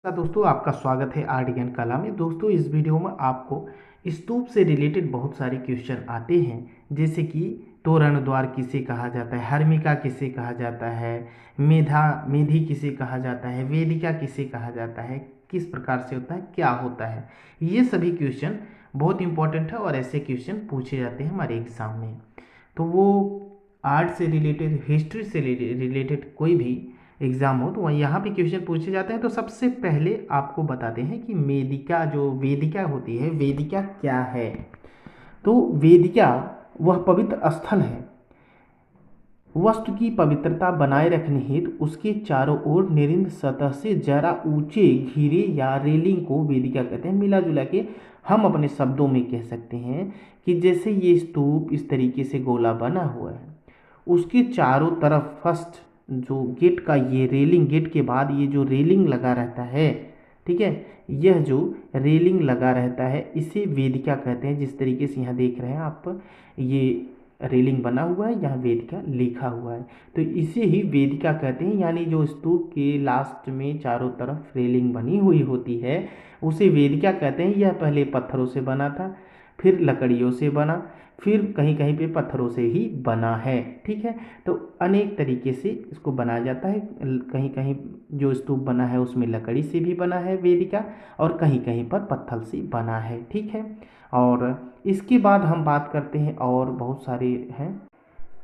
दोस्तों आपका स्वागत है आर्ट ज्ञान कला में। दोस्तों इस वीडियो में आपको स्तूप से रिलेटेड बहुत सारे क्वेश्चन आते हैं, जैसे कि तोरण द्वार किसे कहा जाता है, हर्मिका किसे कहा जाता है, मेधी किसे कहा जाता है, वेदिका किसे कहा जाता है, किस प्रकार से होता है, क्या होता है। ये सभी क्वेश्चन बहुत इंपॉर्टेंट है और ऐसे क्वेश्चन पूछे जाते हैं हमारे एग्जाम में। तो वो आर्ट से रिलेटेड, हिस्ट्री से रिलेटेड कोई भी एग्जाम हो तो वहाँ यहाँ पे क्वेश्चन पूछे जाते हैं। तो सबसे पहले आपको बताते हैं कि वेदिका होती है, वेदिका क्या है। तो वेदिका वह पवित्र स्थल है। वस्तु की पवित्रता बनाए रखने हेतु उसके चारों ओर निरिंद सतह से जरा ऊंचे घिरे या रेलिंग को वेदिका कहते हैं। मिला जुला के हम अपने शब्दों में कह सकते हैं कि जैसे ये स्तूप इस तरीके से गोला बना हुआ है, उसके चारों तरफ फर्स्ट जो गेट का ये रेलिंग, गेट के बाद ये जो रेलिंग लगा रहता है, ठीक है, यह जो रेलिंग लगा रहता है इसे वेदिका कहते हैं। जिस तरीके से यहाँ देख रहे हैं आप, ये रेलिंग बना हुआ है, यहाँ वेदिका लिखा हुआ है, तो इसे ही वेदिका कहते हैं। यानी जो स्तूप के लास्ट में चारों तरफ रेलिंग बनी हुई होती है उसे वेदिका कहते हैं। यह पहले पत्थरों से बना था, फिर लकड़ियों से बना, फिर कहीं कहीं पे पत्थरों से ही बना है, ठीक है। तो अनेक तरीके से इसको बनाया जाता है। कहीं कहीं जो स्तूप बना है उसमें लकड़ी से भी बना है वेदिका, और कहीं कहीं पर पत्थर से बना है, ठीक है। और इसके बाद हम बात करते हैं, और बहुत सारे हैं।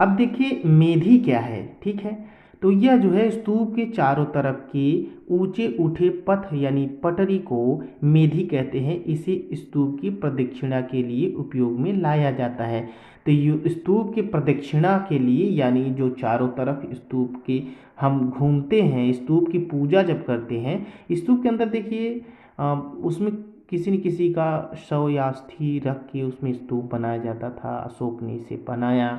अब देखिए मेधी क्या है, ठीक है। तो यह जो है स्तूप के चारों तरफ के ऊंचे उठे पथ यानी पटरी को मेधी कहते हैं। इसे स्तूप की प्रदक्षिणा के लिए उपयोग में लाया जाता है। तो ये स्तूप की प्रदक्षिणा के लिए, यानी जो चारों तरफ स्तूप के हम घूमते हैं, स्तूप की पूजा जब करते हैं, स्तूप के अंदर देखिए उसमें किसी न किसी का शव या अस्थि रख के उसमें स्तूप बनाया जाता था। अशोक ने इसे बनाया।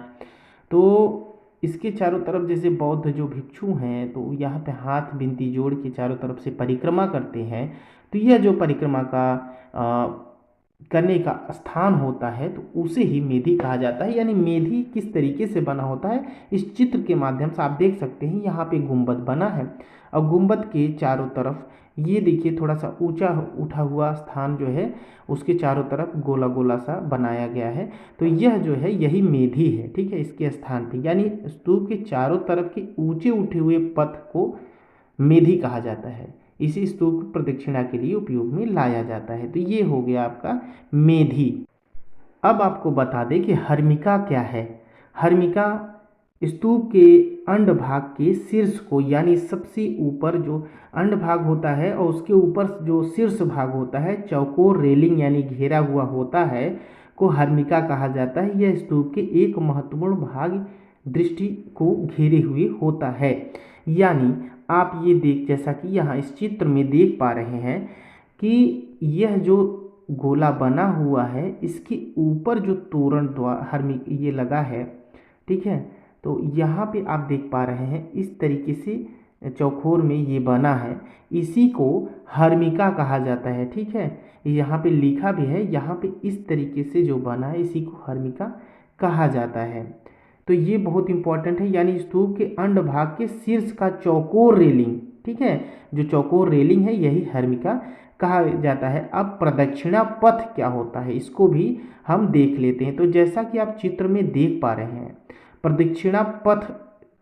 तो इसके चारों तरफ जैसे बौद्ध जो भिक्षु हैं तो यहाँ पे हाथ बिनती जोड़ के चारों तरफ से परिक्रमा करते हैं। तो यह जो परिक्रमा का करने का स्थान होता है तो उसे ही मेधी कहा जाता है। यानी मेधी किस तरीके से बना होता है इस चित्र के माध्यम से आप देख सकते हैं। यहाँ पे गुंबद बना है और गुंबद के चारों तरफ ये देखिए थोड़ा सा ऊंचा उठा हुआ स्थान जो है उसके चारों तरफ गोला गोला सा बनाया गया है। तो यह जो है यही मेधी है, ठीक है, इसके स्थान पे। यानी स्तूप के चारों तरफ के ऊंचे उठे हुए पथ को मेधी कहा जाता है। इसी स्तूप की प्रदक्षिणा के लिए उपयोग में लाया जाता है। तो ये हो गया आपका मेधी। अब आपको बता दें कि हर्मिका क्या है। हर्मिका स्तूप के अंड भाग के शीर्ष को, यानी सबसे ऊपर जो अंड भाग होता है और उसके ऊपर जो शीर्ष भाग होता है, चौकोर रेलिंग यानी घेरा हुआ होता है, को हर्मिका कहा जाता है। यह स्तूप के एक महत्वपूर्ण भाग दृष्टि को घेरे हुए होता है। यानी आप ये देख, जैसा कि यहाँ इस चित्र में देख पा रहे हैं कि यह जो गोला बना हुआ है इसके ऊपर जो तोरण द्वार हर्मी ये लगा है, ठीक है। तो यहाँ पे आप देख पा रहे हैं इस तरीके से चौकोर में ये बना है, इसी को हर्मिका कहा जाता है, ठीक है। यहाँ पे लिखा भी है, यहाँ पे इस तरीके से जो बना है इसी को हर्मिका कहा जाता है। तो ये बहुत इंपॉर्टेंट है। यानी स्तूप के अंड भाग के शीर्ष का चौकोर रेलिंग, ठीक है, जो चौकोर रेलिंग है यही हर्मिका कहा जाता है। अब प्रदक्षिणा पथ क्या होता है इसको भी हम देख लेते हैं। तो जैसा कि आप चित्र में देख पा रहे हैं, प्रदक्षिणा पथ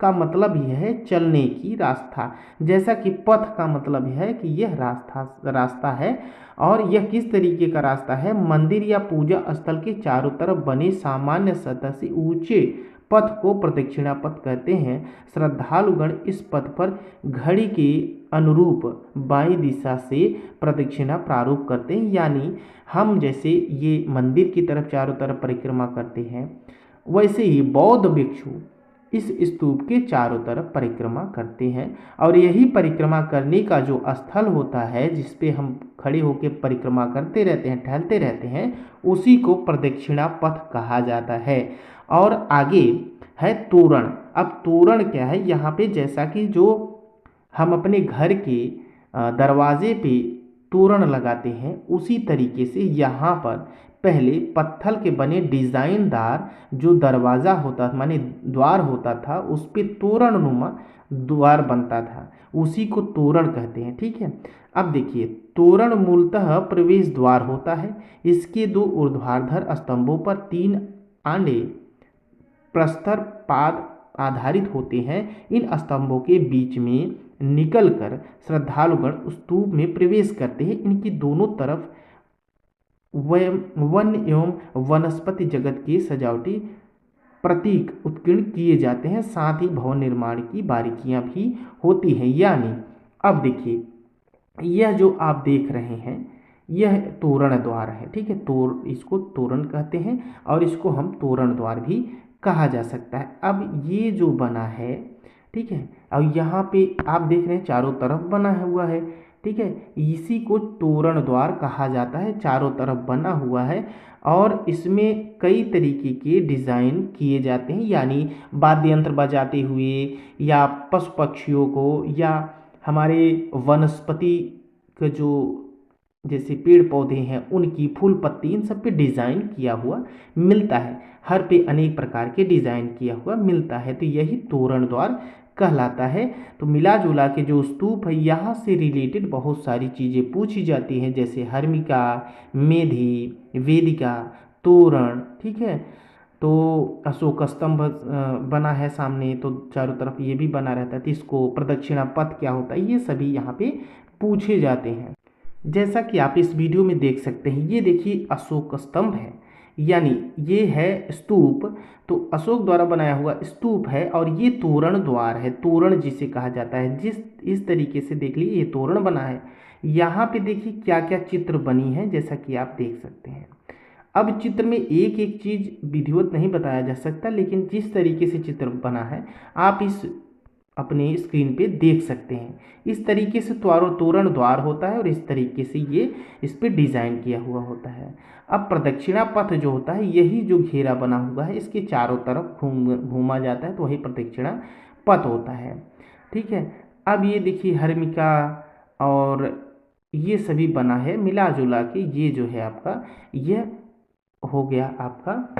का मतलब यह है चलने की रास्ता। जैसा कि पथ का मतलब है कि यह रास्ता है। और यह किस तरीके का रास्ता है, मंदिर या पूजा स्थल के चारों तरफ बने सामान्य सतह से ऊंचे पथ को प्रदक्षिणा पथ कहते हैं। श्रद्धालुगण इस पथ पर घड़ी के अनुरूप बाईं दिशा से प्रदक्षिणा प्रारूप करते हैं। यानी हम जैसे ये मंदिर की तरफ चारों तरफ परिक्रमा करते हैं, वैसे ही बौद्ध भिक्षु इस स्तूप के चारों तरफ परिक्रमा करते हैं। और यही परिक्रमा करने का जो स्थल होता है जिस पे हम खड़े होकर परिक्रमा करते रहते हैं, टहलते रहते हैं, उसी को प्रदक्षिणा पथ कहा जाता है। और आगे है तोरण। अब तोरण क्या है, यहाँ पे जैसा कि जो हम अपने घर के दरवाजे पे तोरण लगाते हैं, उसी तरीके से यहाँ पर पहले पत्थर के बने डिज़ाइनदार जो दरवाज़ा होता माने द्वार होता था, उस पे तोरणनुमा द्वार बनता था, उसी को तोरण कहते हैं। ठीक है, अब देखिए तोरण मूलतः प्रवेश द्वार होता है। इसके दो ऊर्ध्वाधर स्तंभों पर 3 आंडे प्रस्तर पाद आधारित होते हैं। इन स्तंभों के बीच में निकलकर श्रद्धालुगण स्तूप में प्रवेश करते हैं। इनकी दोनों तरफ वन एवं वनस्पति जगत के सजावटी प्रतीक उत्कीर्ण किए जाते हैं, साथ ही भवन निर्माण की बारीकियां भी होती हैं। यानी अब देखिए यह जो आप देख रहे हैं यह तोरण द्वार है। ठीक है, इसको तोरण कहते हैं और इसको हम तोरण द्वार भी कहा जा सकता है। अब ये जो बना है, ठीक है, और यहाँ पे आप देख रहे हैं चारों तरफ बना हुआ है। ठीक है, इसी को तोरण द्वार कहा जाता है, चारों तरफ बना हुआ है और इसमें कई तरीके के डिज़ाइन किए जाते हैं, यानी वाद्य यंत्र बजाते हुए या पशु पक्षियों को या हमारे वनस्पति का जो जैसे पेड़ पौधे हैं उनकी फूल पत्ती, इन सब पे डिज़ाइन किया हुआ मिलता है। हर पे अनेक प्रकार के डिज़ाइन किया हुआ मिलता है, तो यही तोरण द्वार कहलाता है। तो मिला जुला के जो स्तूप है यहाँ से रिलेटेड बहुत सारी चीज़ें पूछी जाती हैं, जैसे हर्मिका, मेधी, वेदिका, तोरण। ठीक है, तो अशोक स्तंभ बना है सामने, तो चारों तरफ ये भी बना रहता है, तो इसको प्रदक्षिणा पथ क्या होता है, ये सभी यहाँ पे पूछे जाते हैं। जैसा कि आप इस वीडियो में देख सकते हैं, ये देखिए अशोक स्तंभ है, यानी ये है स्तूप, तो अशोक द्वारा बनाया हुआ स्तूप है और ये तोरण द्वार है, तोरण जिसे कहा जाता है। जिस इस तरीके से देख लीजिए ये तोरण बना है। यहाँ पे देखिए क्या क्या चित्र बनी है, जैसा कि आप देख सकते हैं। अब चित्र में एक एक चीज़ विधिवत नहीं बताया जा सकता, लेकिन जिस तरीके से चित्र बना है आप इस अपने स्क्रीन पे देख सकते हैं। इस तरीके से तोरण द्वार होता है और इस तरीके से ये इस पे डिज़ाइन किया हुआ होता है। अब प्रदक्षिणा पथ जो होता है, यही जो घेरा बना हुआ है इसके चारों तरफ घूमा जाता है, तो वही प्रदक्षिणा पथ होता है। ठीक है, अब ये देखिए हर्मिका और ये सभी बना है, मिला जुला के ये जो है आपका यह हो गया आपका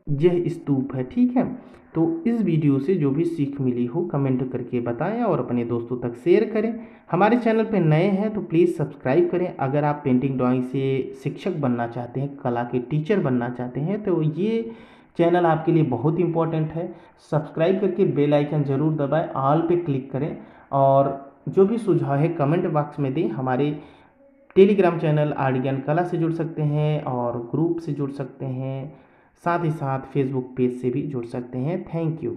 यह स्तूप है। ठीक है, तो इस वीडियो से जो भी सीख मिली हो कमेंट करके बताएं और अपने दोस्तों तक शेयर करें। हमारे चैनल पर नए हैं तो प्लीज़ सब्सक्राइब करें। अगर आप पेंटिंग ड्राइंग से शिक्षक बनना चाहते हैं, कला के टीचर बनना चाहते हैं, तो ये चैनल आपके लिए बहुत इंपॉर्टेंट है। सब्सक्राइब करके बेल आइकन ज़रूर दबाएं, ऑल पे क्लिक करें और जो भी सुझाव है कमेंट बॉक्स में दें। हमारे टेलीग्राम चैनल आर्ट ज्ञान कला से जुड़ सकते हैं और ग्रुप से जुड़ सकते हैं, साथ ही साथ फेसबुक पेज से भी जुड़ सकते हैं। Thank you.